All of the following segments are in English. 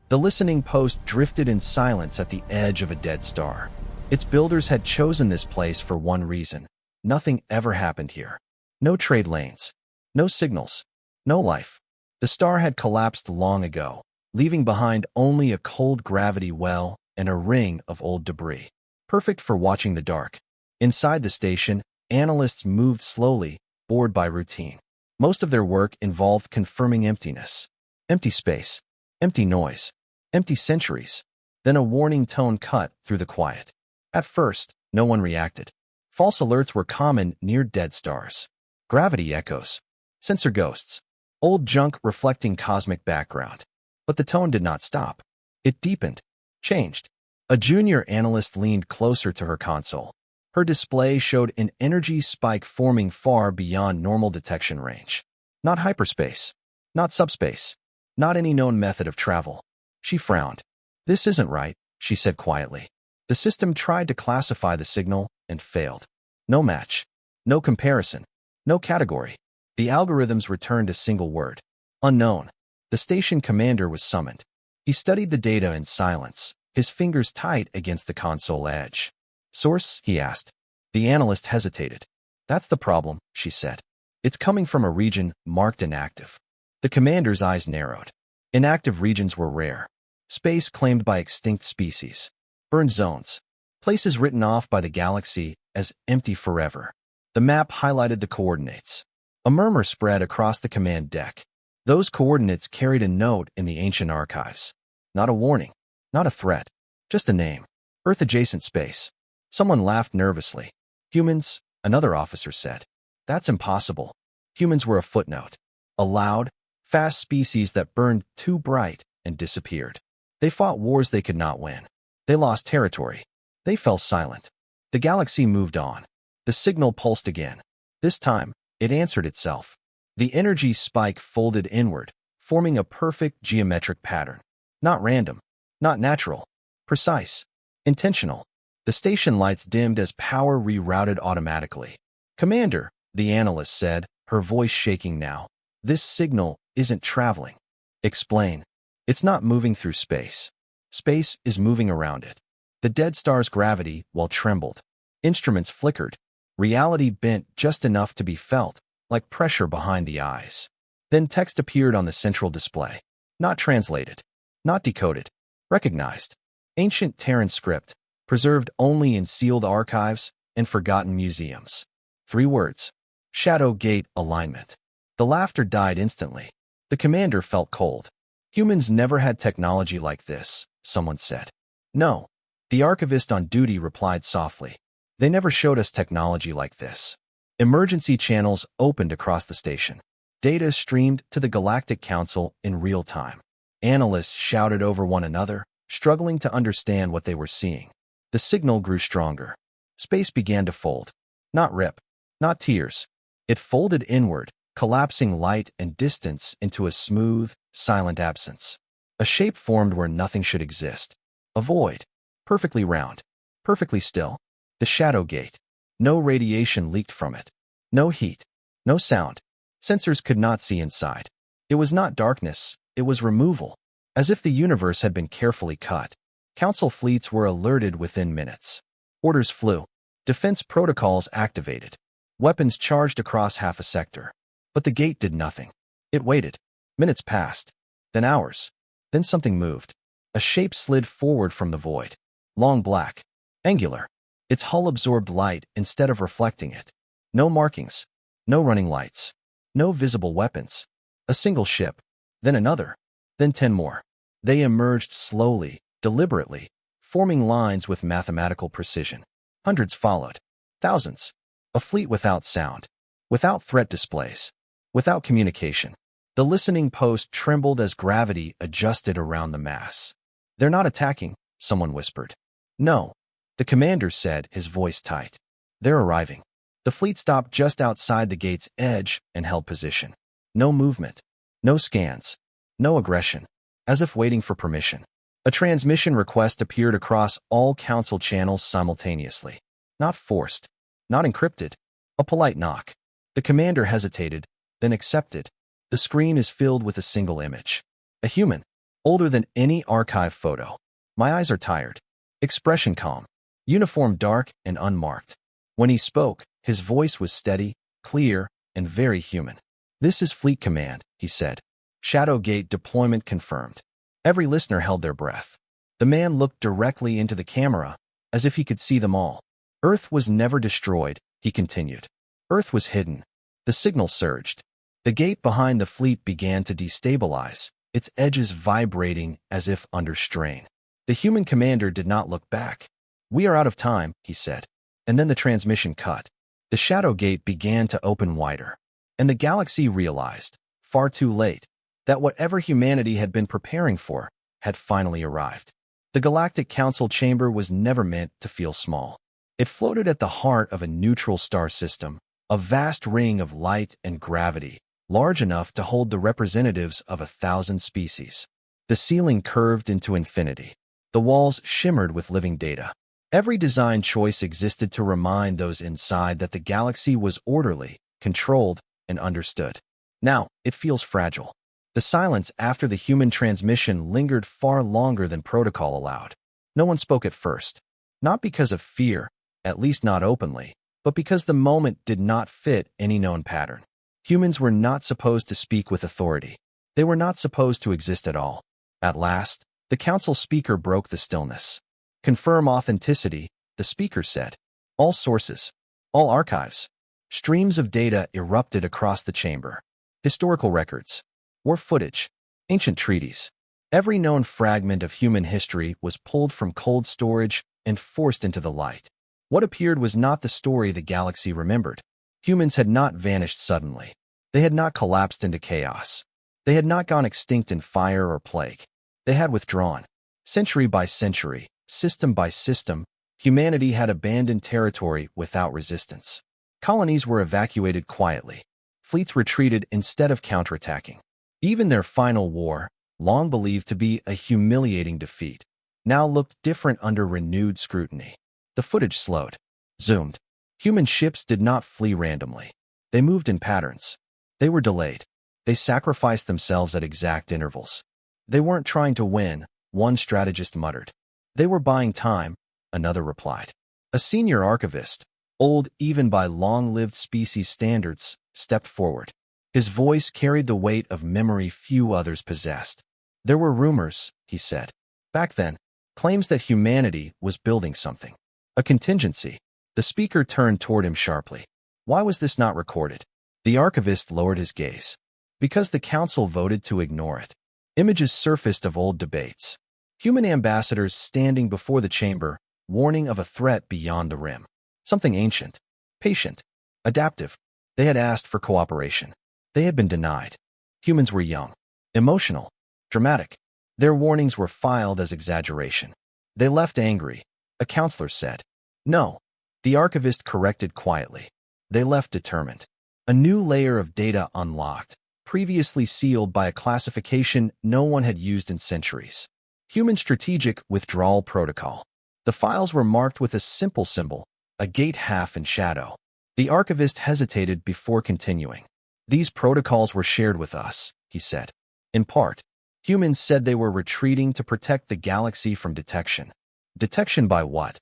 The listening post drifted in silence at the edge of a dead star. Its builders had chosen this place for one reason. Nothing ever happened here. No trade lanes. No signals. No life. The star had collapsed long ago, leaving behind only a cold gravity well and a ring of old debris. Perfect for watching the dark. Inside the station, analysts moved slowly, bored by routine. Most of their work involved confirming emptiness. Empty space. Empty noise. Empty centuries. Then a warning tone cut through the quiet. At first, no one reacted. False alerts were common near dead stars. Gravity echoes. Sensor ghosts. Old junk reflecting cosmic background. But the tone did not stop. It deepened. Changed. A junior analyst leaned closer to her console. Her display showed an energy spike forming far beyond normal detection range. Not hyperspace. Not subspace. Not any known method of travel. She frowned. "This isn't right," she said quietly. The system tried to classify the signal and failed. No match. No comparison. No category. The algorithms returned a single word. Unknown. The station commander was summoned. He studied the data in silence, his fingers tight against the console edge. "Source?" he asked. The analyst hesitated. "That's the problem," she said. "It's coming from a region marked inactive." The commander's eyes narrowed. Inactive regions were rare. Space claimed by extinct species. Burned zones. Places written off by the galaxy as empty forever. The map highlighted the coordinates. A murmur spread across the command deck. Those coordinates carried a note in the ancient archives. Not a warning. Not a threat. Just a name. Earth-adjacent space. Someone laughed nervously. "Humans," another officer said. "That's impossible." Humans were a footnote. A loud, fast species that burned too bright and disappeared. They fought wars they could not win. They lost territory. They fell silent. The galaxy moved on. The signal pulsed again. This time, it answered itself. The energy spike folded inward, forming a perfect geometric pattern. Not random. Not natural. Precise. Intentional. The station lights dimmed as power rerouted automatically. "Commander," the analyst said, her voice shaking now. "This signal isn't traveling." "Explain." "It's not moving through space. Space is moving around it." The dead star's gravity, well, trembled. Instruments flickered. Reality bent just enough to be felt, like pressure behind the eyes. Then text appeared on the central display. Not translated. Not decoded. Recognized. Ancient Terran script, preserved only in sealed archives and forgotten museums. 3 words. Shadow Gate Alignment. The laughter died instantly. The commander felt cold. "Humans never had technology like this," someone said. "No." The archivist on duty replied softly. "They never showed us technology like this." Emergency channels opened across the station. Data streamed to the Galactic Council in real time. Analysts shouted over one another, struggling to understand what they were seeing. The signal grew stronger. Space began to fold. Not rip. Not tears. It folded inward, collapsing light and distance into a smooth, silent absence. A shape formed where nothing should exist. A void. Perfectly round. Perfectly still. The shadow gate. No radiation leaked from it. No heat. No sound. Sensors could not see inside. It was not darkness. It was removal. As if the universe had been carefully cut. Council fleets were alerted within minutes. Orders flew. Defense protocols activated. Weapons charged across half a sector. But the gate did nothing. It waited. Minutes passed. Then hours. Then something moved. A shape slid forward from the void. Long black. Angular. Its hull absorbed light instead of reflecting it. No markings. No running lights. No visible weapons. A single ship. Then another. Then 10 more. They emerged slowly, deliberately, forming lines with mathematical precision. Hundreds followed. Thousands. A fleet without sound. Without threat displays. Without communication. The listening post trembled as gravity adjusted around the mass. "They're not attacking," someone whispered. "No." The commander said, his voice tight. "They're arriving." The fleet stopped just outside the gate's edge and held position. No movement. No scans. No aggression. As if waiting for permission. A transmission request appeared across all council channels simultaneously. Not forced. Not encrypted. A polite knock. The commander hesitated, then accepted. The screen is filled with a single image. A human. older than any archive photo. My eyes are tired. Expression calm. Uniform dark and unmarked. When he spoke, his voice was steady, clear, and very human. This is Fleet Command, he said. Shadowgate deployment confirmed. Every listener held their breath. The man looked directly into the camera, as if he could see them all. Earth was never destroyed, he continued. Earth was hidden. The signal surged. The gate behind the fleet began to destabilize, its edges vibrating as if under strain. The human commander did not look back. We are out of time, he said. And then the transmission cut. The shadow gate began to open wider. And the galaxy realized, far too late, that whatever humanity had been preparing for had finally arrived. The Galactic Council chamber was never meant to feel small. It floated at the heart of a neutral star system, a vast ring of light and gravity, large enough to hold the representatives of 1,000 species. The ceiling curved into infinity. The walls shimmered with living data. Every design choice existed to remind those inside that the galaxy was orderly, controlled, and understood. Now, it feels fragile. The silence after the human transmission lingered far longer than protocol allowed. No one spoke at first. Not because of fear, at least not openly, but because the moment did not fit any known pattern. Humans were not supposed to speak with authority. They were not supposed to exist at all. At last, the council speaker broke the stillness. Confirm authenticity, the speaker said. All sources, all archives. Streams of data erupted across the chamber. Historical records, war footage, ancient treaties. Every known fragment of human history was pulled from cold storage and forced into the light. What appeared was not the story the galaxy remembered. Humans had not vanished suddenly. They had not collapsed into chaos. They had not gone extinct in fire or plague. They had withdrawn. Century by century, system by system, humanity had abandoned territory without resistance. Colonies were evacuated quietly. Fleets retreated instead of counterattacking. Even their final war, long believed to be a humiliating defeat, now looked different under renewed scrutiny. The footage slowed, zoomed. Human ships did not flee randomly. They moved in patterns. They were delayed. They sacrificed themselves at exact intervals. They weren't trying to win, one strategist muttered. They were buying time, another replied. A senior archivist, old even by long-lived species standards, stepped forward. His voice carried the weight of memory few others possessed. There were rumors, he said. Back then, claims that humanity was building something. A contingency. The speaker turned toward him sharply. Why was this not recorded? The archivist lowered his gaze. Because the council voted to ignore it. Images surfaced of old debates. Human ambassadors standing before the chamber, warning of a threat beyond the rim. Something ancient, patient, adaptive. They had asked for cooperation. They had been denied. Humans were young, emotional, dramatic. Their warnings were filed as exaggeration. They left angry, a counselor said. No, the archivist corrected quietly. They left determined. A new layer of data unlocked, previously sealed by a classification no one had used in centuries. Human Strategic Withdrawal Protocol. The files were marked with a simple symbol, a gate half in shadow. The archivist hesitated before continuing. These protocols were shared with us, he said. In part, humans said they were retreating to protect the galaxy from detection. Detection by what?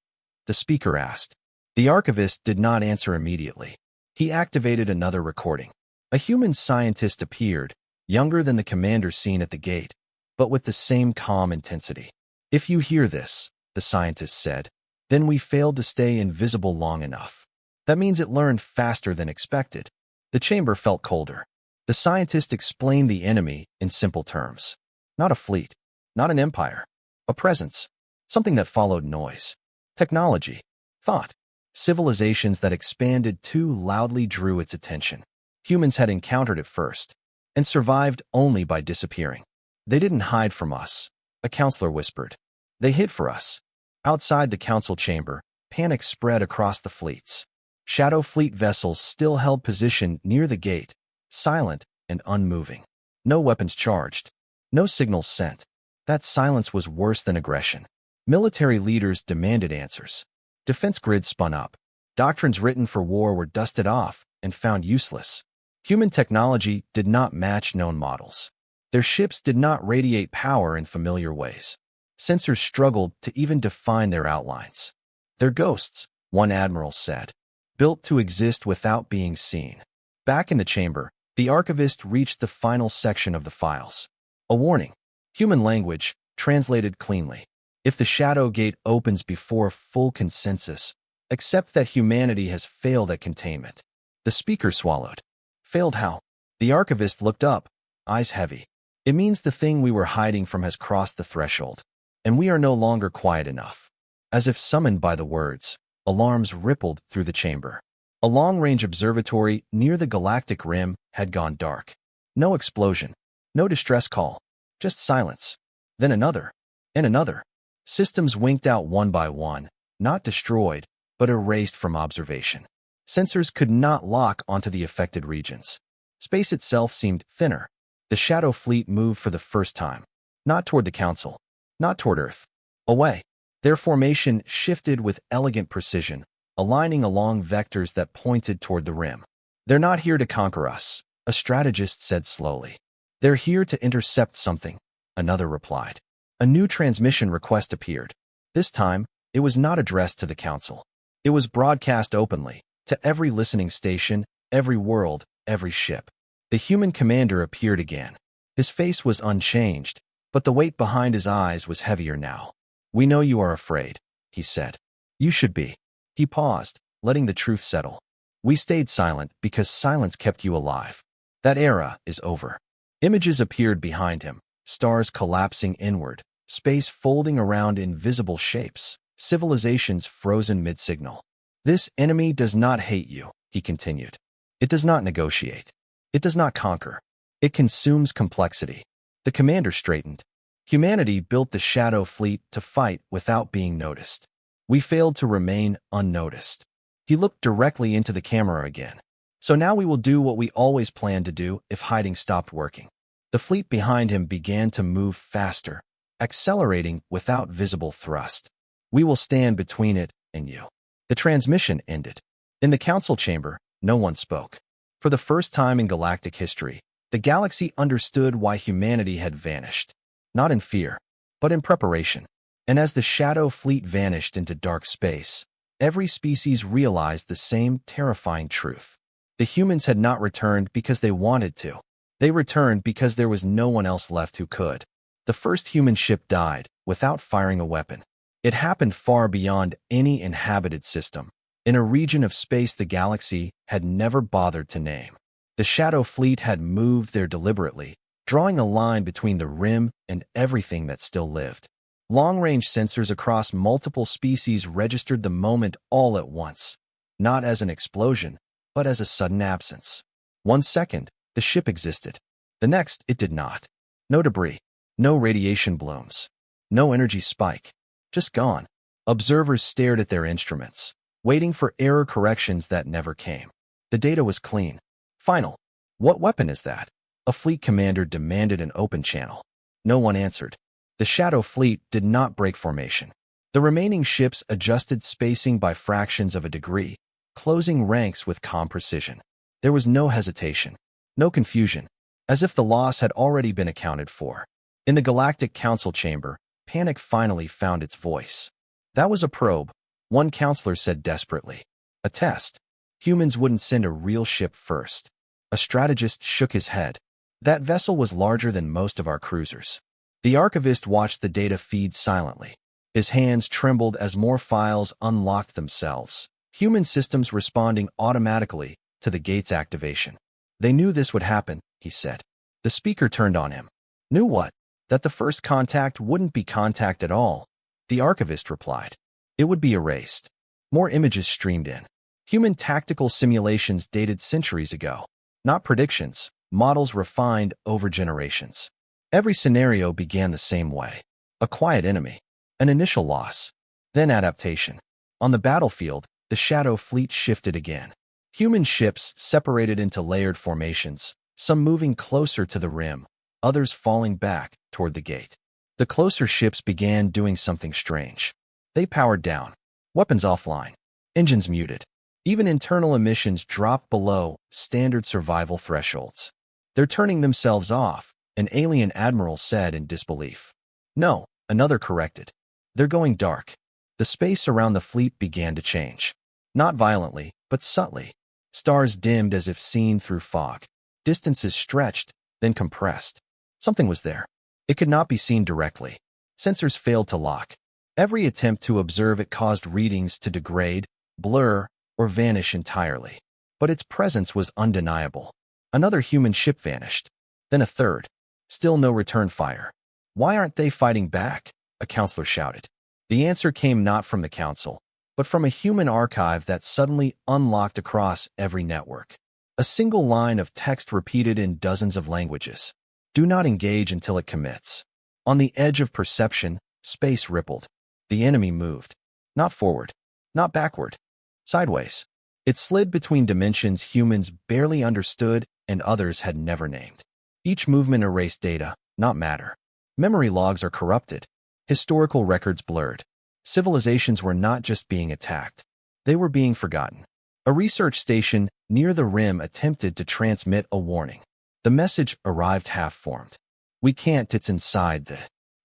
The speaker asked. The archivist did not answer immediately. He activated another recording. A human scientist appeared, younger than the commander seen at the gate, but with the same calm intensity. If you hear this, the scientist said, then we failed to stay invisible long enough. That means it learned faster than expected. The chamber felt colder. The scientist explained the enemy in simple terms. Not a fleet, not an empire, a presence, something that followed noise. Technology, thought, civilizations that expanded too loudly drew its attention. Humans had encountered it first, and survived only by disappearing. They didn't hide from us, a counselor whispered. They hid for us. Outside the council chamber, panic spread across the fleets. Shadow fleet vessels still held position near the gate, silent and unmoving. No weapons charged. No signals sent. That silence was worse than aggression. Military leaders demanded answers. Defense grids spun up. Doctrines written for war were dusted off and found useless. Human technology did not match known models. Their ships did not radiate power in familiar ways. Sensors struggled to even define their outlines. "They're ghosts," one admiral said, "built to exist without being seen." Back in the chamber, the archivist reached the final section of the files. A warning. Human language, translated cleanly. If the Shadow Gate opens before full consensus, accept that humanity has failed at containment. The speaker swallowed. Failed how? The archivist looked up, eyes heavy. It means the thing we were hiding from has crossed the threshold, and we are no longer quiet enough. As if summoned by the words, alarms rippled through the chamber. A long-range observatory near the galactic rim had gone dark. No explosion, no distress call, just silence. Then another, and another. Systems winked out one by one, not destroyed, but erased from observation. Sensors could not lock onto the affected regions. Space itself seemed thinner. The Shadow Fleet moved for the first time. Not toward the Council, not toward Earth. Away. Their formation shifted with elegant precision, aligning along vectors that pointed toward the rim. "They're not here to conquer us," a strategist said slowly. "They're here to intercept something," another replied. A new transmission request appeared. This time, it was not addressed to the Council. It was broadcast openly, to every listening station, every world, every ship. The human commander appeared again. His face was unchanged, but the weight behind his eyes was heavier now. "We know you are afraid," he said. "You should be." He paused, letting the truth settle. "We stayed silent because silence kept you alive. That era is over." Images appeared behind him, stars collapsing inward, space folding around invisible shapes, civilizations frozen mid-signal. "This enemy does not hate you," he continued. "It does not negotiate. It does not conquer. It consumes complexity." The commander straightened. "Humanity built the Shadow Fleet to fight without being noticed. We failed to remain unnoticed." He looked directly into the camera again. "So now we will do what we always planned to do if hiding stopped working." The fleet behind him began to move faster, accelerating without visible thrust. "We will stand between it and you." The transmission ended. In the council chamber, no one spoke. For the first time in galactic history, the galaxy understood why humanity had vanished. Not in fear, but in preparation. And as the Shadow Fleet vanished into dark space, every species realized the same terrifying truth. The humans had not returned because they wanted to. They returned because there was no one else left who could. The first human ship died without firing a weapon. It happened far beyond any inhabited system, in a region of space the galaxy had never bothered to name. The Shadow Fleet had moved there deliberately, drawing a line between the rim and everything that still lived. Long-range sensors across multiple species registered the moment all at once, not as an explosion, but as a sudden absence. 1 second, the ship existed. The next, it did not. No debris, no radiation blooms, no energy spike, just gone. Observers stared at their instruments, waiting for error corrections that never came. The data was clean. Final. "What weapon is that?" A fleet commander demanded an open channel. No one answered. The Shadow Fleet did not break formation. The remaining ships adjusted spacing by fractions of a degree, closing ranks with calm precision. There was no hesitation, no confusion, as if the loss had already been accounted for. In the Galactic Council chamber, panic finally found its voice. "That was a probe," one counselor said desperately. "A test. Humans wouldn't send a real ship first." A strategist shook his head. "That vessel was larger than most of our cruisers." The archivist watched the data feed silently. His hands trembled as more files unlocked themselves, human systems responding automatically to the gate's activation. "They knew this would happen," he said. The speaker turned on him. "Knew what?" "That the first contact wouldn't be contact at all," the archivist replied. "It would be erased." More images streamed in. Human tactical simulations dated centuries ago. Not predictions, models refined over generations. Every scenario began the same way. A quiet enemy, an initial loss, then adaptation. On the battlefield, the Shadow Fleet shifted again. Human ships separated into layered formations, some moving closer to the rim, others falling back toward the gate. The closer ships began doing something strange. They powered down, weapons offline, engines muted. Even internal emissions dropped below standard survival thresholds. "They're turning themselves off," an alien admiral said in disbelief. No, another corrected. They're going dark. The space around the fleet began to change. Not violently, but subtly. Stars dimmed as if seen through fog. Distances stretched, then compressed. Something was there. It could not be seen directly. Sensors failed to lock. Every attempt to observe it caused readings to degrade, blur, or vanish entirely. But its presence was undeniable. Another human ship vanished. Then a third. Still no return fire. Why aren't they fighting back? A counselor shouted. The answer came not from the council, but from a human archive that suddenly unlocked across every network. A single line of text repeated in dozens of languages. Do not engage until it commits. On the edge of perception, space rippled. The enemy moved. Not forward. Not backward. Sideways. It slid between dimensions humans barely understood and others had never named. Each movement erased data, not matter. Memory logs are corrupted. Historical records blurred. Civilizations were not just being attacked. They were being forgotten. A research station near the rim attempted to transmit a warning. The message arrived half-formed. We can't, it's inside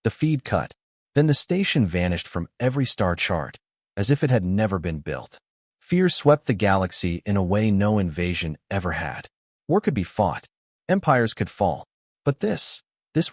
the feed cut. Then the station vanished from every star chart, as if it had never been built. Fear swept the galaxy in a way no invasion ever had. War could be fought. Empires could fall. But this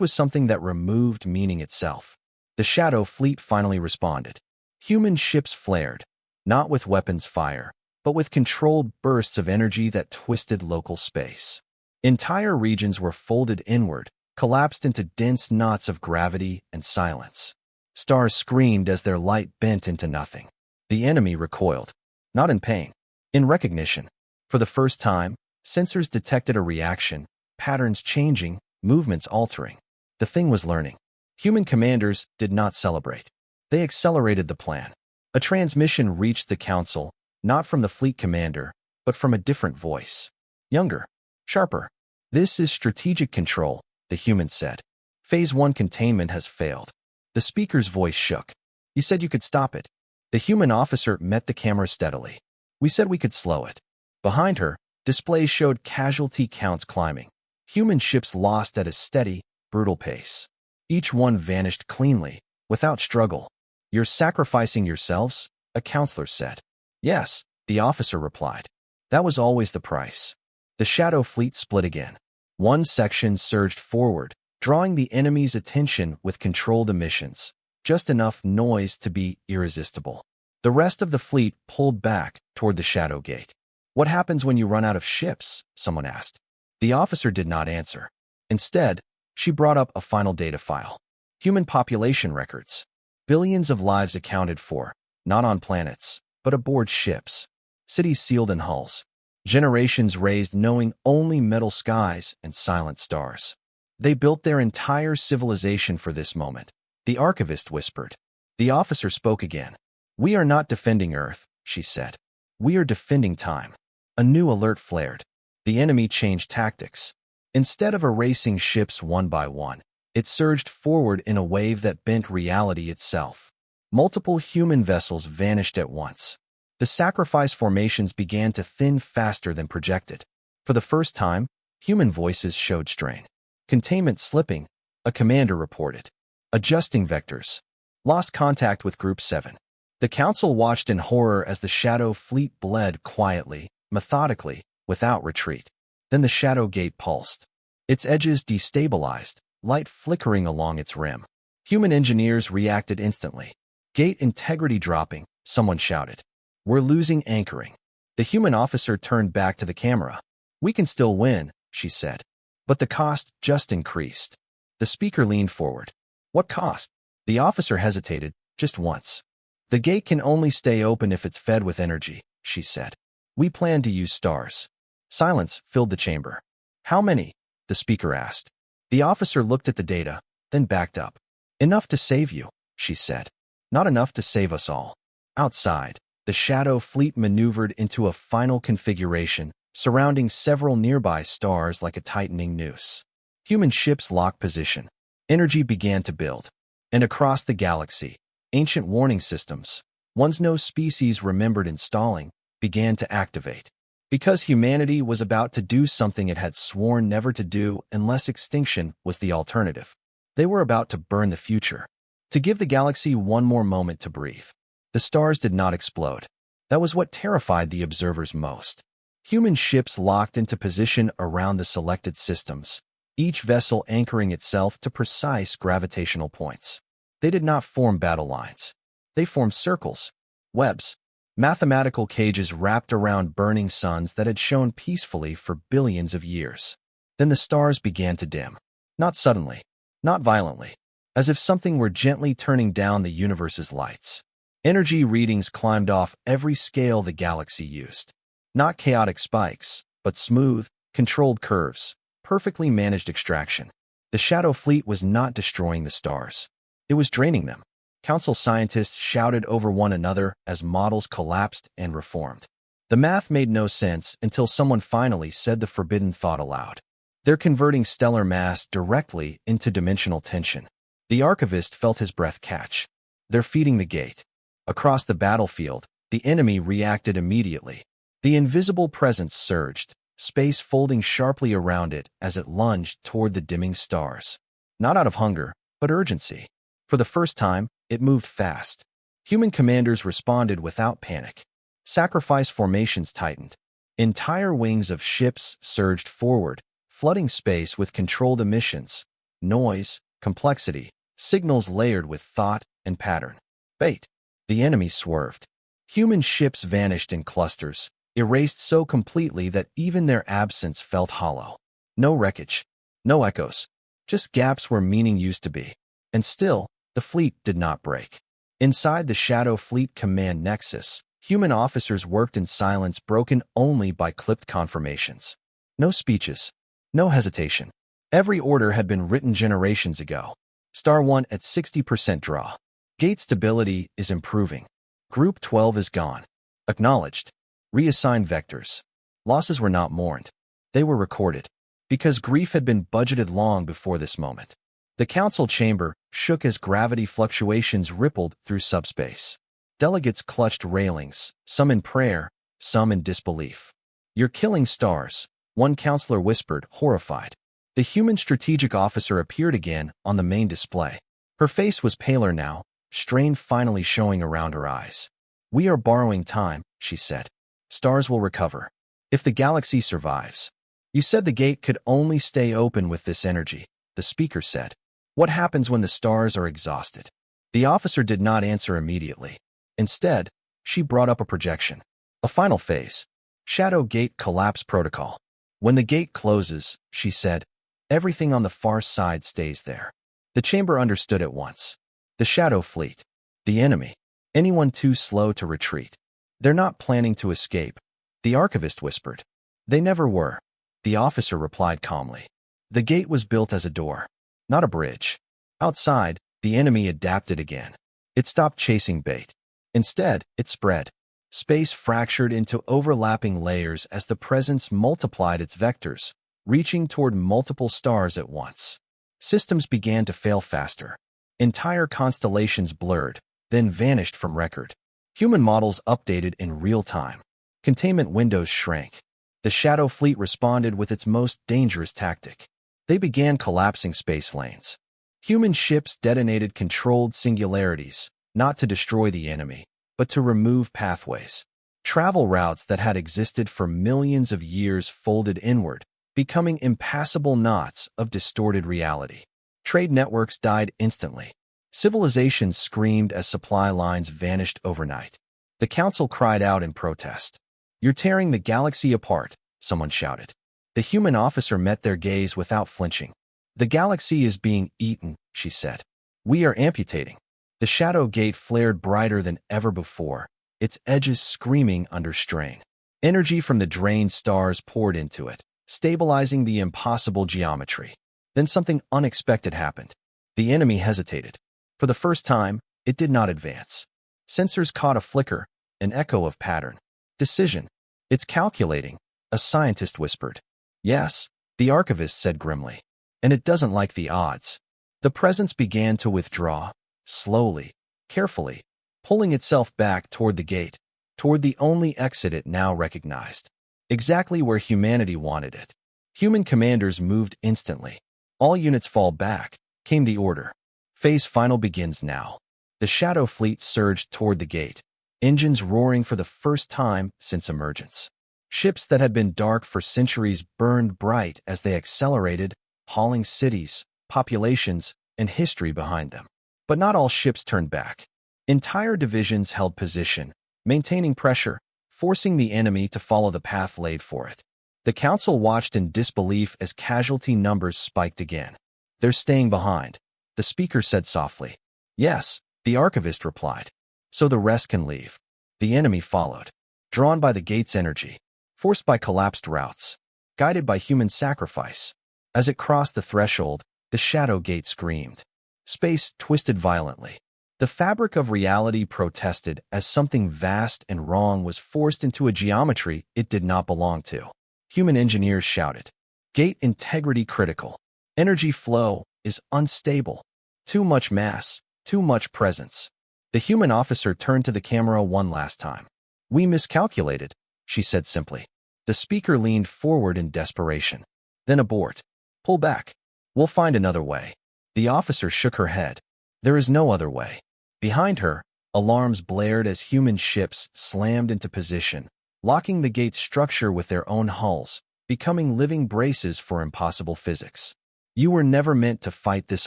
was something that removed meaning itself. The Shadow Fleet finally responded. Human ships flared, not with weapons fire, but with controlled bursts of energy that twisted local space. Entire regions were folded inward, collapsed into dense knots of gravity and silence. Stars screamed as their light bent into nothing. The enemy recoiled, not in pain, in recognition. For the first time, sensors detected a reaction, patterns changing, movements altering. The thing was learning. Human commanders did not celebrate. They accelerated the plan. A transmission reached the council, not from the fleet commander, but from a different voice. Younger, sharper. This is strategic control, the human said. Phase 1 containment has failed. The speaker's voice shook. You said you could stop it. The human officer met the camera steadily. We said we could slow it. Behind her, displays showed casualty counts climbing. Human ships lost at a steady, brutal pace. Each one vanished cleanly, without struggle. You're sacrificing yourselves? A counselor said. Yes, the officer replied. That was always the price. The Shadow Fleet split again. One section surged forward, drawing the enemy's attention with controlled emissions, just enough noise to be irresistible. The rest of the fleet pulled back toward the Shadow Gate. What happens when you run out of ships? Someone asked. The officer did not answer. Instead, she brought up a final data file. Human population records. Billions of lives accounted for, not on planets, but aboard ships. Cities sealed in hulls. Generations raised knowing only metal skies and silent stars. They built their entire civilization for this moment. The archivist whispered. The officer spoke again. We are not defending Earth, she said. We are defending time. A new alert flared. The enemy changed tactics. Instead of erasing ships one by one, it surged forward in a wave that bent reality itself. Multiple human vessels vanished at once. The sacrifice formations began to thin faster than projected. For the first time, human voices showed strain. Containment slipping, a commander reported. Adjusting vectors. Lost contact with Group 7. The council watched in horror as the Shadow Fleet bled quietly, methodically, without retreat. Then the Shadow Gate pulsed. Its edges destabilized, light flickering along its rim. Human engineers reacted instantly. Gate integrity dropping, someone shouted. We're losing anchoring. The human officer turned back to the camera. We can still win, she said. But the cost just increased. The speaker leaned forward. What cost? The officer hesitated, just once. The gate can only stay open if it's fed with energy, she said. We plan to use stars. Silence filled the chamber. How many? The speaker asked. The officer looked at the data, then backed up. Enough to save you, she said. Not enough to save us all. Outside, the Shadow Fleet maneuvered into a final configuration, surrounding several nearby stars like a tightening noose. Human ships locked position. Energy began to build. And across the galaxy, ancient warning systems, ones no species remembered installing, began to activate. Because humanity was about to do something it had sworn never to do unless extinction was the alternative. They were about to burn the future, to give the galaxy one more moment to breathe. The stars did not explode. That was what terrified the observers most. Human ships locked into position around the selected systems, each vessel anchoring itself to precise gravitational points. They did not form battle lines. They formed circles, webs, mathematical cages wrapped around burning suns that had shone peacefully for billions of years. Then the stars began to dim. Not suddenly, not violently, as if something were gently turning down the universe's lights. Energy readings climbed off every scale the galaxy used. Not chaotic spikes, but smooth, controlled curves, perfectly managed extraction. The Shadow Fleet was not destroying the stars. It was draining them. Council scientists shouted over one another as models collapsed and reformed. The math made no sense until someone finally said the forbidden thought aloud. They're converting stellar mass directly into dimensional tension. The archivist felt his breath catch. They're feeding the gate. Across the battlefield, the enemy reacted immediately. The invisible presence surged, space folding sharply around it as it lunged toward the dimming stars. Not out of hunger, but urgency. For the first time, it moved fast. Human commanders responded without panic. Sacrifice formations tightened. Entire wings of ships surged forward, flooding space with controlled emissions, noise, complexity, signals layered with thought and pattern. Bait. The enemy swerved. Human ships vanished in clusters, erased so completely that even their absence felt hollow. No wreckage, no echoes, just gaps where meaning used to be. And still, the fleet did not break. Inside the Shadow Fleet Command Nexus, human officers worked in silence broken only by clipped confirmations. No speeches, no hesitation. Every order had been written generations ago. Star 1 at 60% draw. Gate stability is improving. Group 12 is gone. Acknowledged. Reassigned vectors. Losses were not mourned. They were recorded. Because grief had been budgeted long before this moment. The council chamber shook as gravity fluctuations rippled through subspace. Delegates clutched railings, some in prayer, some in disbelief. "You're killing stars," one counselor whispered, horrified. The human strategic officer appeared again on the main display. Her face was paler now, strain finally showing around her eyes. "We are borrowing time," she said. "Stars will recover. If the galaxy survives." "You said the gate could only stay open with this energy," the speaker said. "What happens when the stars are exhausted?" The officer did not answer immediately. Instead, she brought up a projection. A final phase. Shadow Gate Collapse Protocol. "When the gate closes," she said, "everything on the far side stays there." The chamber understood at once. The Shadow Fleet. The enemy. Anyone too slow to retreat. "They're not planning to escape," the archivist whispered. "They never were," the officer replied calmly. The gate was built as a door, not a bridge. Outside, the enemy adapted again. It stopped chasing bait. Instead, it spread. Space fractured into overlapping layers as the presence multiplied its vectors, reaching toward multiple stars at once. Systems began to fail faster. Entire constellations blurred, then vanished from record. Human models updated in real time. Containment windows shrank. The Shadow Fleet responded with its most dangerous tactic. They began collapsing space lanes. Human ships detonated controlled singularities, not to destroy the enemy, but to remove pathways. Travel routes that had existed for millions of years folded inward, becoming impassable knots of distorted reality. Trade networks died instantly. Civilizations screamed as supply lines vanished overnight. The council cried out in protest. "You're tearing the galaxy apart," someone shouted. The human officer met their gaze without flinching. "The galaxy is being eaten," she said. "We are amputating." The Shadow Gate flared brighter than ever before, its edges screaming under strain. Energy from the drained stars poured into it, stabilizing the impossible geometry. Then something unexpected happened. The enemy hesitated. For the first time, it did not advance. Sensors caught a flicker, an echo of pattern. "Decision. It's calculating," a scientist whispered. "Yes," the archivist said grimly. "And it doesn't like the odds." The presence began to withdraw, slowly, carefully, pulling itself back toward the gate, toward the only exit it now recognized. exactly where humanity wanted it. Human commanders moved instantly. All units fall back, came the order. Phase final begins now. The Shadow Fleet surged toward the gate, engines roaring for the first time since emergence. Ships that had been dark for centuries burned bright as they accelerated, hauling cities, populations, and history behind them. But not all ships turned back. Entire divisions held position, maintaining pressure, forcing the enemy to follow the path laid for it. The Council watched in disbelief as casualty numbers spiked again. "They're staying behind," the speaker said softly. "Yes," the archivist replied. "So the rest can leave." The enemy followed, drawn by the gate's energy, forced by collapsed routes, guided by human sacrifice. As it crossed the threshold, the Shadow Gate screamed. Space twisted violently. The fabric of reality protested as something vast and wrong was forced into a geometry it did not belong to. Human engineers shouted, "Gate integrity critical. Energy flow is unstable. Too much mass, too much presence." The human officer turned to the camera one last time. "We miscalculated," she said simply. The speaker leaned forward in desperation. "Then abort. Pull back. We'll find another way." The officer shook her head. "There is no other way." Behind her, alarms blared as human ships slammed into position, locking the gate's structure with their own hulls, becoming living braces for impossible physics. "You were never meant to fight this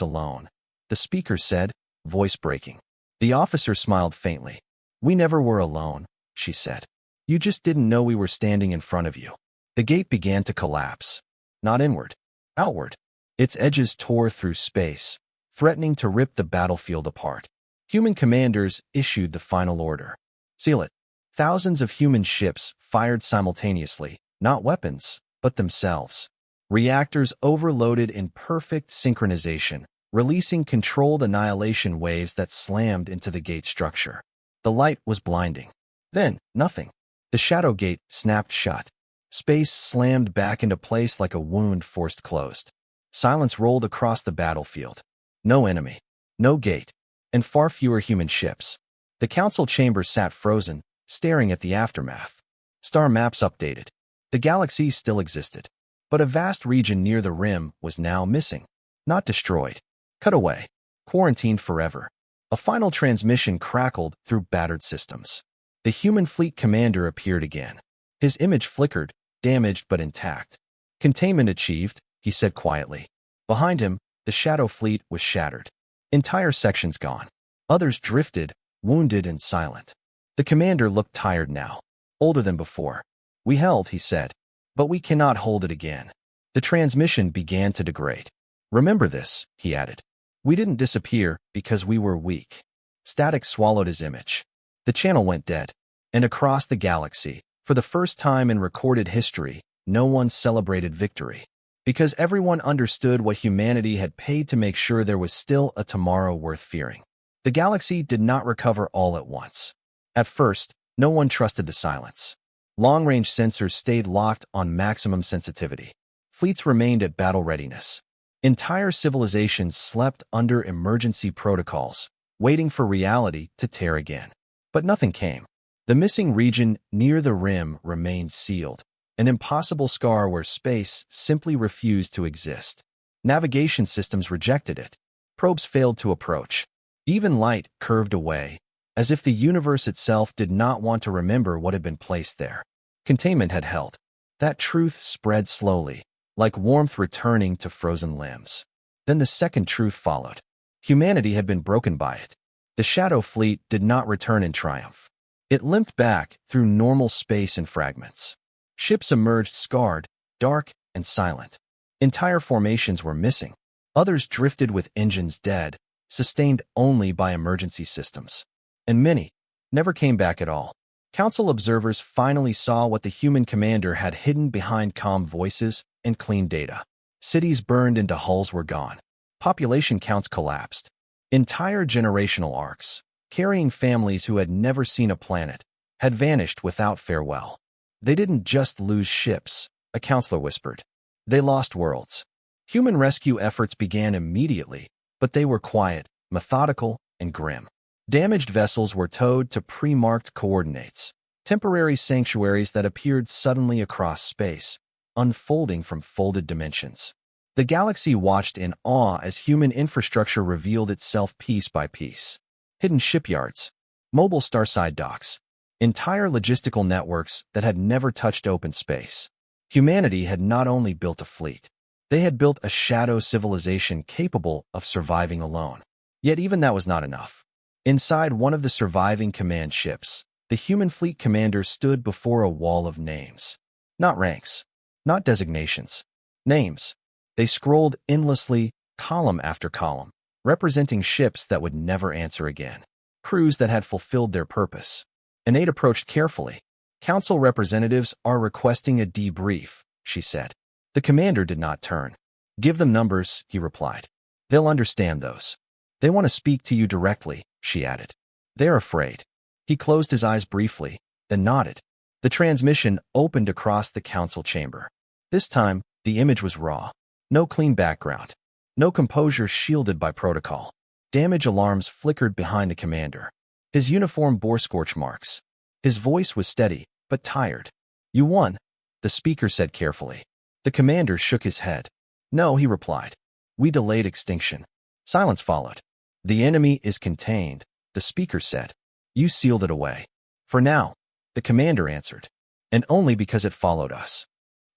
alone," the speaker said, voice breaking. The officer smiled faintly. "We never were alone," she said. "You just didn't know we were standing in front of you." The gate began to collapse. Not inward, outward. Its edges tore through space, threatening to rip the battlefield apart. Human commanders issued the final order. "Seal it." Thousands of human ships fired simultaneously, not weapons, but themselves. Reactors overloaded in perfect synchronization, releasing controlled annihilation waves that slammed into the gate structure. The light was blinding. Then, nothing. The Shadow Gate snapped shut. Space slammed back into place like a wound forced closed. Silence rolled across the battlefield. No enemy, no gate, and far fewer human ships. The council chamber sat frozen, staring at the aftermath. Star maps updated. The galaxy still existed, but a vast region near the rim was now missing. Not destroyed. Cut away. Quarantined forever. A final transmission crackled through battered systems. The human fleet commander appeared again. His image flickered, damaged but intact. "Containment achieved," he said quietly. Behind him, the Shadow Fleet was shattered. Entire sections gone. Others drifted, wounded and silent. The commander looked tired now, older than before. "We held," he said, "but we cannot hold it again." The transmission began to degrade. "Remember this," he added. "We didn't disappear because we were weak." Static swallowed his image. The channel went dead. And across the galaxy, for the first time in recorded history, no one celebrated victory. Because everyone understood what humanity had paid to make sure there was still a tomorrow worth fearing. The galaxy did not recover all at once. At first, no one trusted the silence. Long-range sensors stayed locked on maximum sensitivity. Fleets remained at battle readiness. Entire civilizations slept under emergency protocols, waiting for reality to tear again. But nothing came. The missing region near the rim remained sealed, an impossible scar where space simply refused to exist. Navigation systems rejected it. Probes failed to approach. Even light curved away, as if the universe itself did not want to remember what had been placed there. Containment had held. That truth spread slowly, like warmth returning to frozen limbs. Then the second truth followed. Humanity had been broken by it. The Shadow Fleet did not return in triumph. It limped back through normal space in fragments. Ships emerged scarred, dark, and silent. Entire formations were missing. Others drifted with engines dead, sustained only by emergency systems. And many never came back at all. Council observers finally saw what the human commander had hidden behind calm voices and clean data. Cities burned into hulls were gone. Population counts collapsed. Entire generational arcs, carrying families who had never seen a planet, had vanished without farewell. They didn't just lose ships, a counselor whispered. They lost worlds. Human rescue efforts began immediately, but they were quiet, methodical, and grim. Damaged vessels were towed to pre-marked coordinates. temporary sanctuaries that appeared suddenly across space, unfolding from folded dimensions. The galaxy watched in awe as human infrastructure revealed itself piece by piece. Hidden shipyards, mobile starside docks, entire logistical networks that had never touched open space. Humanity had not only built a fleet, they had built a shadow civilization capable of surviving alone. Yet even that was not enough. Inside one of the surviving command ships, the human fleet commander stood before a wall of names. Not ranks, not designations. Names. They scrolled endlessly, column after column, representing ships that would never answer again. Crews that had fulfilled their purpose. An aide approached carefully. Council representatives are requesting a debrief, she said. The commander did not turn. Give them numbers, he replied. They'll understand those. They want to speak to you directly, she added. They're afraid. He closed his eyes briefly, then nodded. The transmission opened across the council chamber. This time, the image was raw. No clean background. No composure shielded by protocol. Damage alarms flickered behind the commander. His uniform bore scorch marks. His voice was steady, but tired. You won, the speaker said carefully. The commander shook his head. No, he replied. We delayed extinction. Silence followed. The enemy is contained, the speaker said. You sealed it away. For now, the commander answered. And only because it followed us.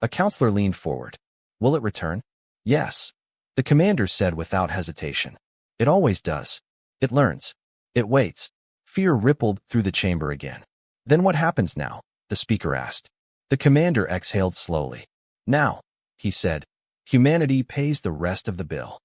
A counselor leaned forward. Will it return? Yes, the commander said without hesitation. It always does. It learns. It waits. Fear rippled through the chamber again. Then what happens now? The speaker asked. The commander exhaled slowly. Now, he said, humanity pays the rest of the bill.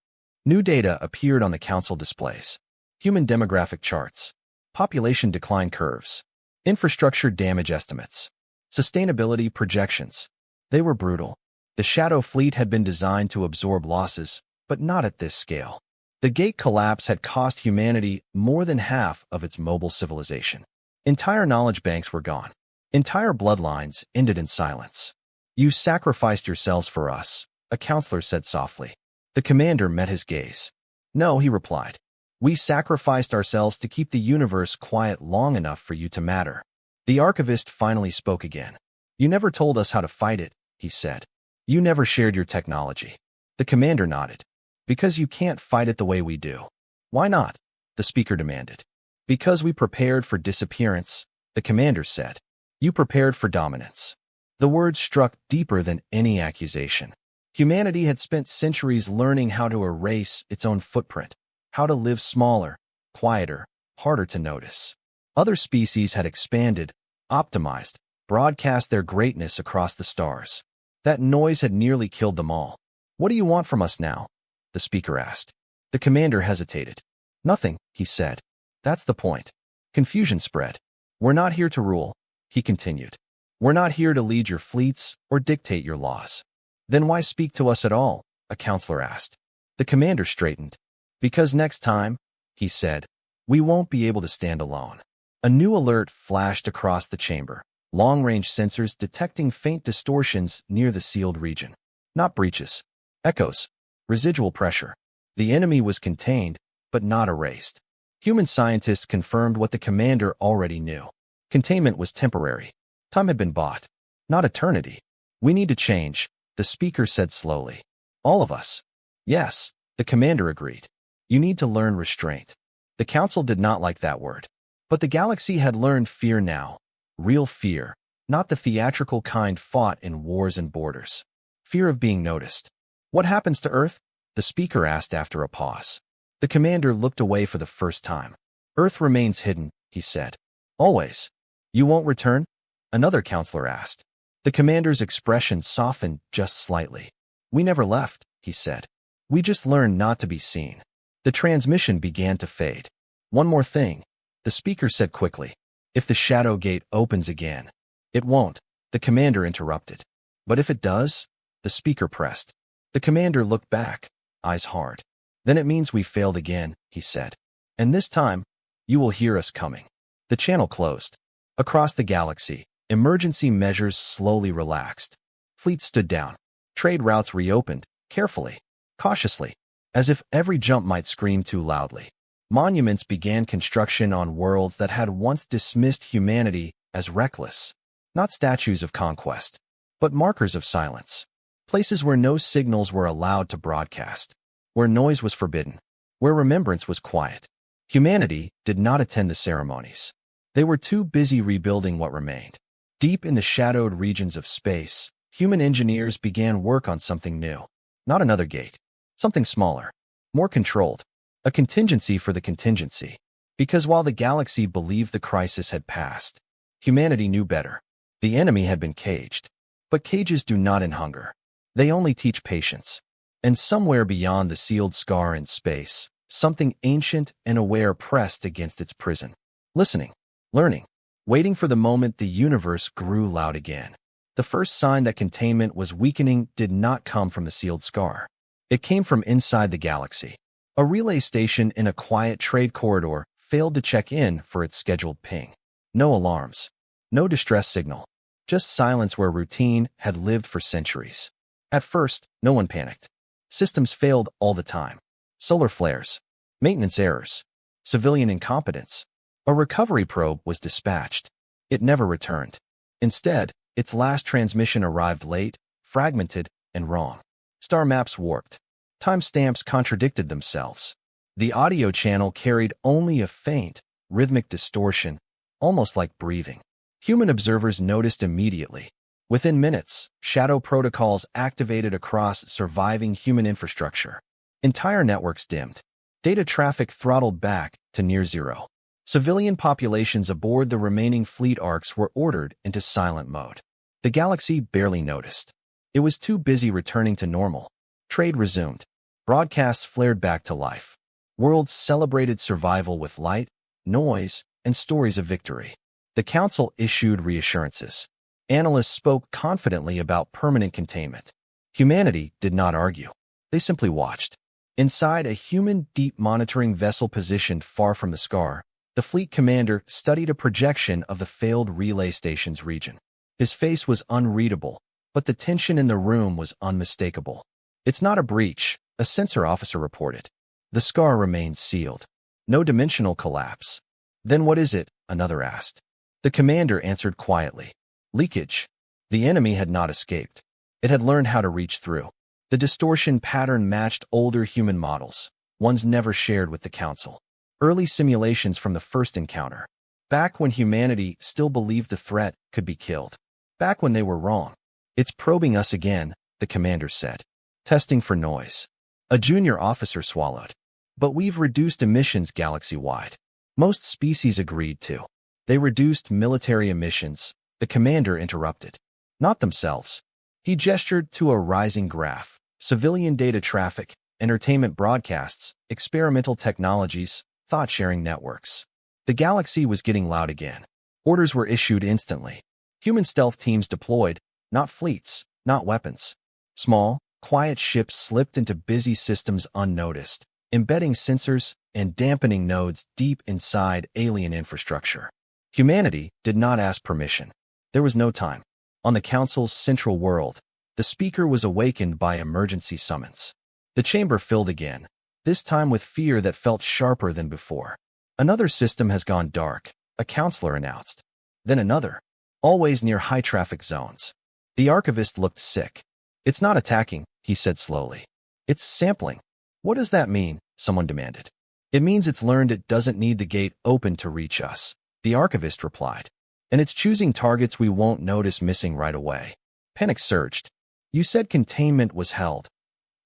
New data appeared on the council displays. Human demographic charts. Population decline curves. Infrastructure damage estimates. Sustainability projections. They were brutal. The Shadow Fleet had been designed to absorb losses, but not at this scale. The Gate collapse had cost humanity more than half of its mobile civilization. Entire knowledge banks were gone. Entire bloodlines ended in silence. You sacrificed yourselves for us, a counselor said softly. The commander met his gaze. No, he replied. We sacrificed ourselves to keep the universe quiet long enough for you to matter. The archivist finally spoke again. You never told us how to fight it, he said. You never shared your technology. The commander nodded. Because you can't fight it the way we do. Why not? The speaker demanded. Because we prepared for disappearance, the commander said. You prepared for dominance. The words struck deeper than any accusation. Humanity had spent centuries learning how to erase its own footprint, how to live smaller, quieter, harder to notice. Other species had expanded, optimized, broadcast their greatness across the stars. That noise had nearly killed them all. What do you want from us now? The speaker asked. The commander hesitated. Nothing, he said. That's the point. Confusion spread. We're not here to rule, he continued. We're not here to lead your fleets or dictate your laws. Then why speak to us at all? A counselor asked. The commander straightened. Because next time, he said, we won't be able to stand alone. A new alert flashed across the chamber. Long-range sensors detecting faint distortions near the sealed region. Not breaches. Echoes. Residual pressure. The enemy was contained, but not erased. Human scientists confirmed what the commander already knew. Containment was temporary. Time had been bought. Not eternity. We need to change, the speaker said slowly. All of us. Yes, the commander agreed. You need to learn restraint. The council did not like that word. But the galaxy had learned fear now. Real fear, not the theatrical kind fought in wars and borders. Fear of being noticed. What happens to Earth? The speaker asked after a pause. The commander looked away for the first time. Earth remains hidden, he said. Always. You won't return? Another counselor asked. The commander's expression softened just slightly. We never left, he said. We just learned not to be seen. The transmission began to fade. One more thing, the speaker said quickly. If the Shadow Gate opens again. It won't, the commander interrupted. But if it does? The speaker pressed. The commander looked back, eyes hard. Then it means we failed again, he said. And this time, you will hear us coming. The channel closed. Across the galaxy, emergency measures slowly relaxed. Fleets stood down. Trade routes reopened, carefully, cautiously, as if every jump might scream too loudly. Monuments began construction on worlds that had once dismissed humanity as reckless. Not statues of conquest, but markers of silence. Places where no signals were allowed to broadcast, where noise was forbidden, where remembrance was quiet. Humanity did not attend the ceremonies. They were too busy rebuilding what remained. Deep in the shadowed regions of space, human engineers began work on something new. Not another gate. Something smaller. More controlled. A contingency for the contingency. Because while the galaxy believed the crisis had passed, humanity knew better. The enemy had been caged. But cages do not end hunger. They only teach patience. And somewhere beyond the sealed scar in space, something ancient and aware pressed against its prison. Listening. Learning. Waiting for the moment the universe grew loud again. The first sign that containment was weakening did not come from the sealed scar. It came from inside the galaxy. A relay station in a quiet trade corridor failed to check in for its scheduled ping. No alarms. No distress signal. Just silence where routine had lived for centuries. At first, no one panicked. Systems failed all the time. Solar flares. Maintenance errors. Civilian incompetence. A recovery probe was dispatched. It never returned. Instead, its last transmission arrived late, fragmented, and wrong. Star maps warped. Timestamps contradicted themselves. The audio channel carried only a faint, rhythmic distortion, almost like breathing. Human observers noticed immediately. Within minutes, shadow protocols activated across surviving human infrastructure. Entire networks dimmed. Data traffic throttled back to near zero. Civilian populations aboard the remaining fleet arcs were ordered into silent mode. The galaxy barely noticed. It was too busy returning to normal. Trade resumed. Broadcasts flared back to life. Worlds celebrated survival with light, noise, and stories of victory. The Council issued reassurances. Analysts spoke confidently about permanent containment. Humanity did not argue. They simply watched. Inside a human deep monitoring vessel positioned far from the scar, the fleet commander studied a projection of the failed relay station's region. His face was unreadable, but the tension in the room was unmistakable. "It's not a breach," a sensor officer reported. "The scar remains sealed. No dimensional collapse." "Then what is it?" another asked. The commander answered quietly. "Leakage." The enemy had not escaped. It had learned how to reach through. The distortion pattern matched older human models, ones never shared with the Council. Early simulations from the first encounter. Back when humanity still believed the threat could be killed. Back when they were wrong. "It's probing us again," the commander said. "Testing for noise." A junior officer swallowed. "But we've reduced emissions galaxy-wide." Most species agreed to. They reduced military emissions, the commander interrupted. Not themselves. He gestured to a rising graph. Civilian data traffic, entertainment broadcasts, experimental technologies, thought-sharing networks. The galaxy was getting loud again. Orders were issued instantly. Human stealth teams deployed, not fleets, not weapons. Small, quiet ships slipped into busy systems unnoticed, embedding sensors and dampening nodes deep inside alien infrastructure. Humanity did not ask permission. There was no time. On the Council's central world, the speaker was awakened by emergency summons. The chamber filled again, this time with fear that felt sharper than before. "Another system has gone dark," a counselor announced. Then another, always near high-traffic zones. The archivist looked sick. "It's not attacking," he said slowly. "It's sampling." "What does that mean?" someone demanded. "It means it's learned it doesn't need the gate open to reach us," the archivist replied. "And it's choosing targets we won't notice missing right away." Panic surged. "You said containment was held,"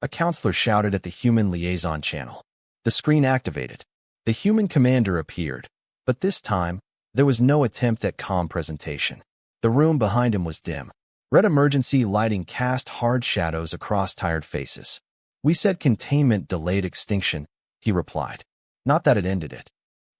a counselor shouted at the human liaison channel. The screen activated. The human commander appeared, but this time, there was no attempt at calm presentation. The room behind him was dim. Red emergency lighting cast hard shadows across tired faces. "We said containment delayed extinction," he replied. "Not that it ended it."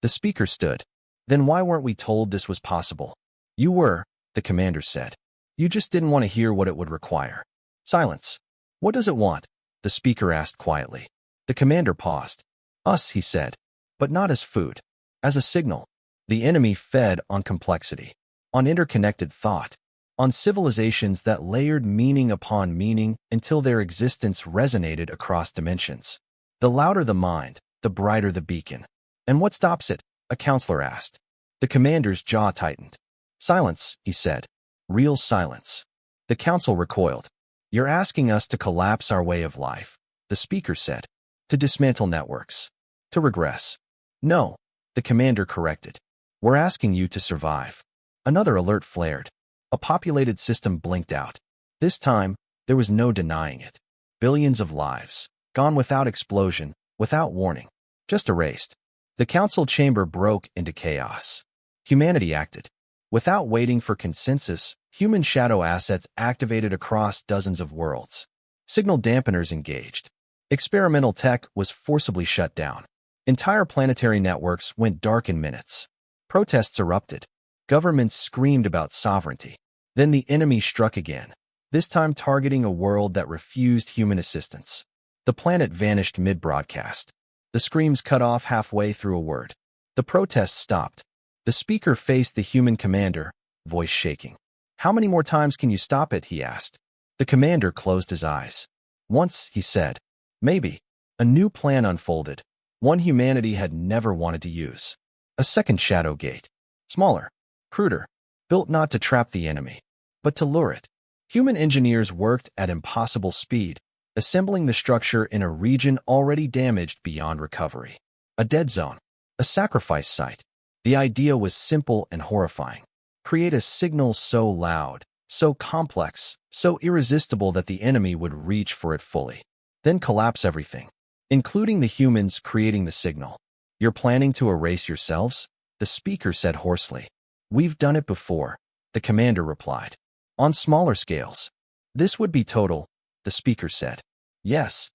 The speaker stood. "Then why weren't we told this was possible?" "You were," the commander said. "You just didn't want to hear what it would require." Silence. "What does it want?" the speaker asked quietly. The commander paused. "Us," he said, "but not as food. As a signal." The enemy fed on complexity, on interconnected thought, on civilizations that layered meaning upon meaning until their existence resonated across dimensions. The louder the mind, the brighter the beacon. "And what stops it?" a counselor asked. The commander's jaw tightened. Silence, he said. Real silence. The council recoiled. You're asking us to collapse our way of life, the speaker said. To dismantle networks. To regress. No, the commander corrected. We're asking you to survive. Another alert flared. A populated system blinked out. This time, there was no denying it. Billions of lives. Gone without explosion, without warning. Just erased. The council chamber broke into chaos. Humanity acted. Without waiting for consensus, human shadow assets activated across dozens of worlds. Signal dampeners engaged. Experimental tech was forcibly shut down. Entire planetary networks went dark in minutes. Protests erupted. Governments screamed about sovereignty. Then the enemy struck again, this time targeting a world that refused human assistance. The planet vanished mid-broadcast. The screams cut off halfway through a word. The protests stopped. The speaker faced the human commander, voice shaking. How many more times can you stop it, he asked. The commander closed his eyes. Once, he said. Maybe. A new plan unfolded, one humanity had never wanted to use. A second shadow gate. Smaller, cruder, built not to trap the enemy, but to lure it. Human engineers worked at impossible speed, assembling the structure in a region already damaged beyond recovery. A dead zone. A sacrifice site. The idea was simple and horrifying. Create a signal so loud, so complex, so irresistible that the enemy would reach for it fully. Then collapse everything, including the humans creating the signal. You're planning to erase yourselves? The speaker said hoarsely. We've done it before, the commander replied. On smaller scales. This would be total, the speaker said. Yes.